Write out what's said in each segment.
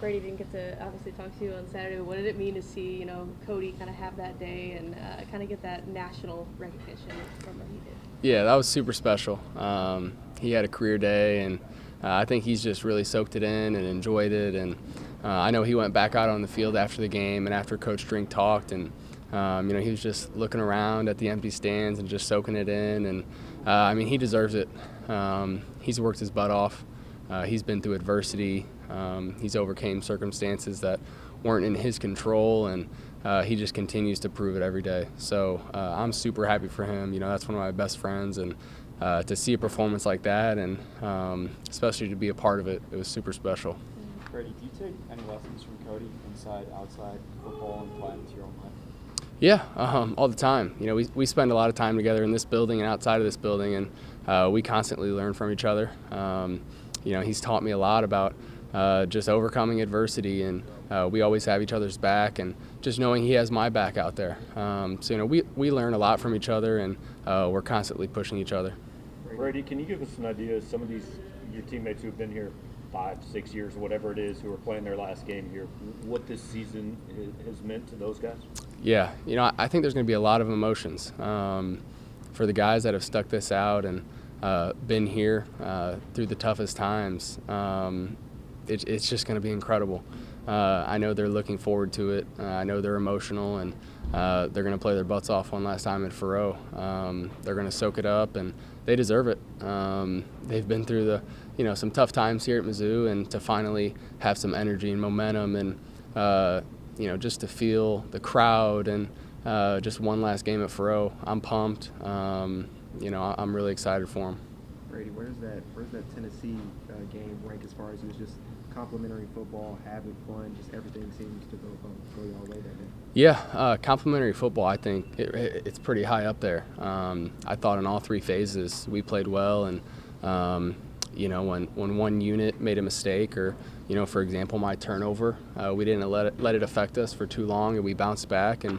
Brady didn't get to obviously talk to you on Saturday, but what did it mean to see, Cody kind of have that day and kind of get that national recognition from what he did? Yeah, that was super special. He had a career day, and I think he's just really soaked it in and enjoyed it. And I know he went back out on the field after the game and after Coach Drink talked, and he was just looking around at the empty stands and just soaking it in. And he deserves it. He's worked his butt off. He's been through adversity. He's overcame circumstances that weren't in his control, and he just continues to prove it every day. So I'm super happy for him. That's one of my best friends, and to see a performance like that, and especially to be a part of it, it was super special. Brady, do you take any lessons from Cody inside, outside football and apply them to your own life? Yeah, all the time. We spend a lot of time together in this building and outside of this building, and we constantly learn from each other. He's taught me a lot about just overcoming adversity, and we always have each other's back, and just knowing he has my back out there. We learn a lot from each other, and we're constantly pushing each other. Brady, can you give us an idea of some of your teammates who have been here 5-6 years, whatever it is, who are playing their last game here, what this season has meant to those guys? Yeah, I think there's going to be a lot of emotions for the guys that have stuck this out and been here through the toughest times. It's just going to be incredible. I know they're looking forward to it. I know they're emotional, and they're going to play their butts off one last time at Faroe. They're going to soak it up, and they deserve it. They've been through some tough times here at Mizzou, and to finally have some energy and momentum, and just to feel the crowd, and just one last game at Faroe. I'm pumped. I'm really excited for them. Brady, where's that Tennessee game rank as far as it was just complimentary football, having fun, just everything seems to go your way that day? Yeah, complimentary football, I think it's pretty high up there. I thought in all three phases we played well, and when one unit made a mistake, or for example my turnover, we didn't let it affect us for too long, and we bounced back, and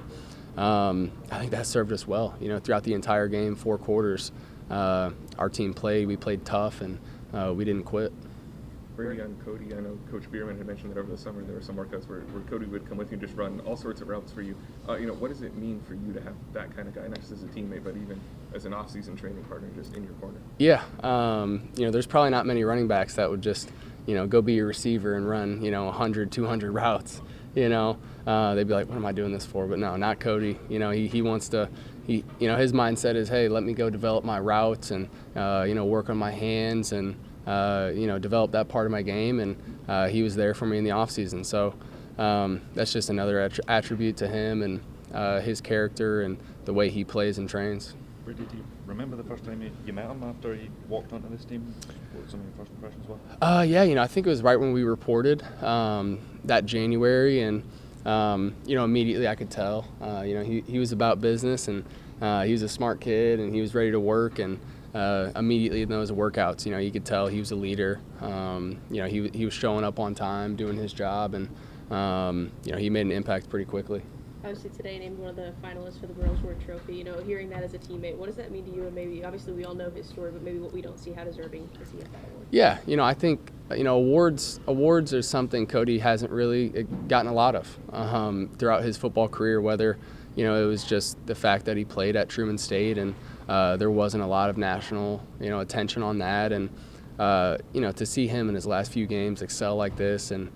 I think that served us well. Throughout the entire game, 4 quarters, our team played. We played tough, and we didn't quit. Brady, on Cody, I know Coach Bierman had mentioned that over the summer there were some workouts where Cody would come with you and just run all sorts of routes for you. What does it mean for you to have that kind of guy, not just as a teammate, but even as an off-season training partner just in your corner? Yeah, there's probably not many running backs that would just, go be your receiver and run, 100, 200 routes. They'd be like, what am I doing this for? But no, not Cody. He wants to, his mindset is, hey, let me go develop my routes and, work on my hands and, develop that part of my game. And he was there for me in the offseason. So that's just another attribute to him and his character and the way he plays and trains. Brady, do you remember the first time you met him after he walked onto this team? What some of your first impressions were? I think it was right when we reported that January, and immediately I could tell. He was about business, and he was a smart kid, and he was ready to work, and immediately in those workouts, you could tell he was a leader. He was showing up on time, doing his job, and he made an impact pretty quickly. Obviously today named one of the finalists for the Girls' World Trophy. Hearing that as a teammate, what does that mean to you? And maybe, obviously, we all know his story, but maybe what we don't see, how deserving is he of that award? Yeah, I think awards are something Cody hasn't really gotten a lot of throughout his football career. Whether it was just the fact that he played at Truman State, and there wasn't a lot of national attention on that, and to see him in his last few games excel like this and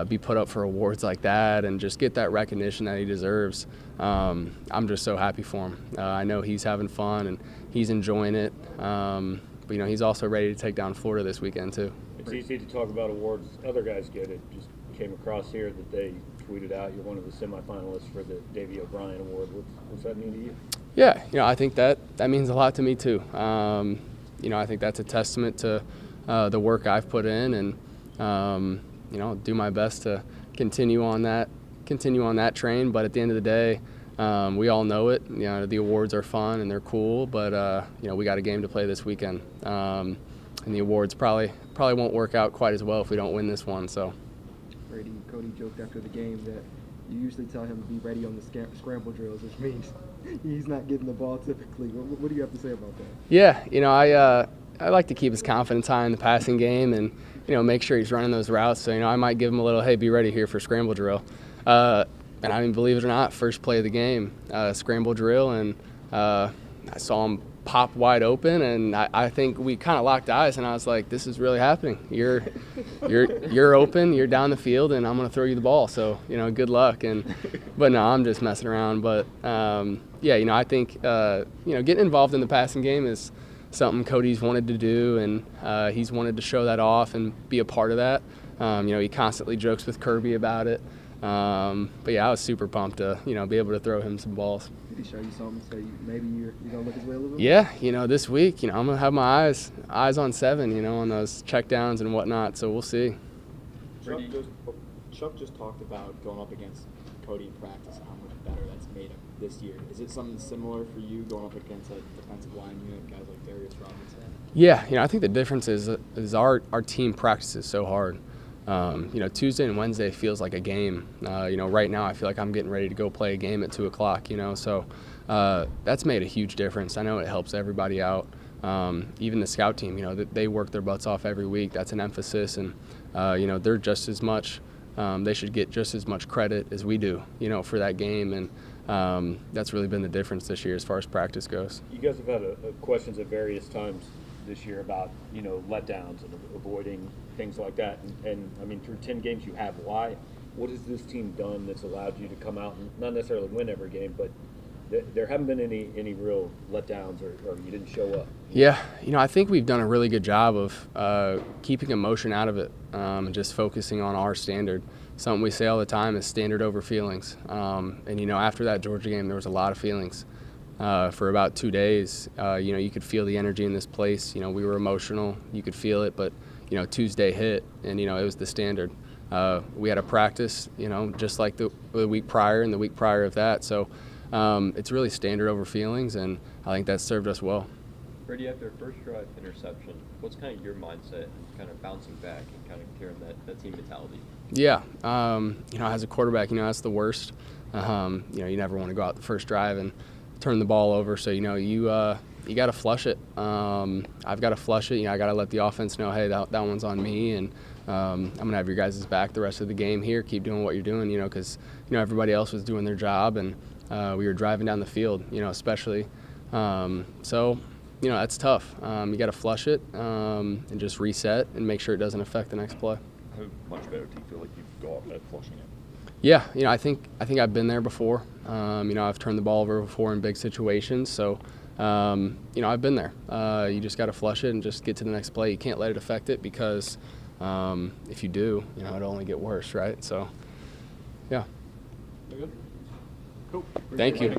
be put up for awards like that and just get that recognition that he deserves. I'm just so happy for him. I know he's having fun and he's enjoying it, but he's also ready to take down Florida this weekend too. It's easy to talk about awards other guys get. It just came across here that they tweeted out you're one of the semifinalists for the Davey O'Brien Award. What's that mean to you? Yeah, I think that means a lot to me too. I think that's a testament to the work I've put in, and do my best to continue on that train. But at the end of the day, we all know it. The awards are fun and they're cool, but we got a game to play this weekend, and the awards probably won't work out quite as well if we don't win this one. So, Brady, Cody joked after the game that you usually tell him to be ready on the scramble drills, which means he's not getting the ball typically. What do you have to say about that? Yeah, I like to keep his confidence high in the passing game and, make sure he's running those routes. So, I might give him a little, hey, be ready here for scramble drill. And I mean, believe it or not, first play of the game, scramble drill, and I saw him pop wide open, and I think we kind of locked eyes, and I was like, this is really happening. You're open, you're down the field, and I'm going to throw you the ball. So, good luck. But no, I'm just messing around. But yeah, I think getting involved in the passing game is something Cody's wanted to do, and he's wanted to show that off and be a part of that. He constantly jokes with Kirby about it. But yeah, I was super pumped to, be able to throw him some balls. Did he show you something? So maybe you're going to look his way a little bit? Yeah, this week, I'm going to have my eyes on 7, on those checkdowns and whatnot. So we'll see. Chuck just talked about going up against Cody in practice and how much better that's made him this year. Is it something similar for you going up against a defensive line unit, guys like Darius Robinson? Yeah, I think the difference is our team practices so hard. Tuesday and Wednesday feels like a game. Right now I feel like I'm getting ready to go play a game at 2 o'clock, so that's made a huge difference. I know it helps everybody out. Even the scout team, they work their butts off every week. That's an emphasis, and, they're just as much, they should get just as much credit as we do, for that game, and that's really been the difference this year as far as practice goes. You guys have had questions at various times this year about, letdowns and avoiding things like that. And I mean, through 10 games you have. What has this team done that's allowed you to come out and not necessarily win every game, but there haven't been any real letdowns or you didn't show up? Yeah, I think we've done a really good job of keeping emotion out of it and just focusing on our standard. Something we say all the time is standard over feelings. And, after that Georgia game, there was a lot of feelings. For about 2 days, you could feel the energy in this place. We were emotional. You could feel it, but, Tuesday hit, and, it was the standard. We had a practice, just like the week prior and the week prior of that. So it's really standard over feelings, and I think that served us well. Brady, after first drive interception, what's kind of your mindset and kind of bouncing back and kind of carrying that team mentality? Yeah, as a quarterback, that's the worst. You never want to go out the first drive and turn the ball over. So, you got to flush it. I've got to flush it. I got to let the offense know, hey, that one's on me, and I'm going to have your guys' back the rest of the game here. Keep doing what you're doing, because, everybody else was doing their job, and we were driving down the field, especially. So, that's tough. You got to flush it and just reset and make sure it doesn't affect the next play. How much better do you feel like you've got at flushing it? Yeah, I think I've been there before. I've turned the ball over before in big situations. So, I've been there. You just got to flush it and just get to the next play. You can't let it affect it because if you do, it'll only get worse, right? So, yeah. Cool. Thank you.